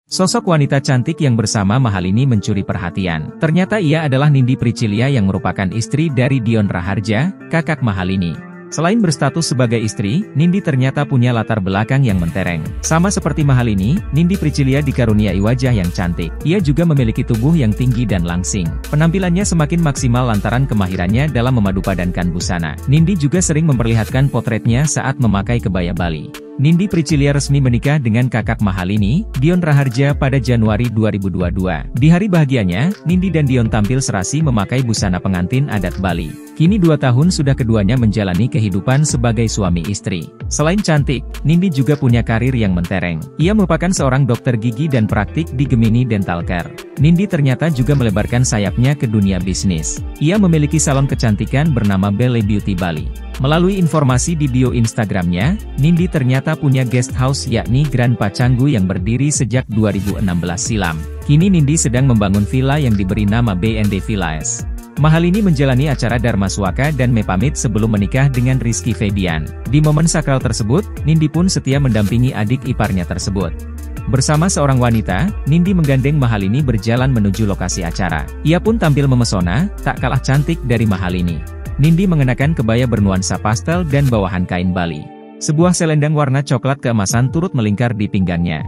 Sosok wanita cantik yang bersama Mahalini mencuri perhatian. Ternyata ia adalah Nindi Pritchillia yang merupakan istri dari Dion Raharja, kakak Mahalini. Selain berstatus sebagai istri, Nindi ternyata punya latar belakang yang mentereng. Sama seperti Mahalini, Nindi Pritchillia dikaruniai wajah yang cantik. Ia juga memiliki tubuh yang tinggi dan langsing. Penampilannya semakin maksimal lantaran kemahirannya dalam memadupadankan busana. Nindi juga sering memperlihatkan potretnya saat memakai kebaya Bali. Nindi Pritchillia resmi menikah dengan kakak Mahalini, Dion Raharja pada Januari 2022. Di hari bahagianya, Nindi dan Dion tampil serasi memakai busana pengantin adat Bali. Kini 2 tahun sudah keduanya menjalani kehidupan sebagai suami istri. Selain cantik, Nindi juga punya karir yang mentereng. Ia merupakan seorang dokter gigi dan praktik di Gemini Dental Care. Nindi ternyata juga melebarkan sayapnya ke dunia bisnis. Ia memiliki salon kecantikan bernama Belle Beauty Bali. Melalui informasi di bio Instagramnya, Nindi ternyata punya guest house yakni Grand Pacanggu yang berdiri sejak 2016 silam. Kini Nindi sedang membangun villa yang diberi nama BND Villas. Mahalini menjalani acara Dharma Swaka dan Mepamit sebelum menikah dengan Rizky Febian. Di momen sakral tersebut, Nindi pun setia mendampingi adik iparnya tersebut. Bersama seorang wanita, Nindi menggandeng Mahalini berjalan menuju lokasi acara. Ia pun tampil memesona, tak kalah cantik dari Mahalini. Nindi mengenakan kebaya bernuansa pastel dan bawahan kain Bali. Sebuah selendang warna coklat keemasan turut melingkar di pinggangnya.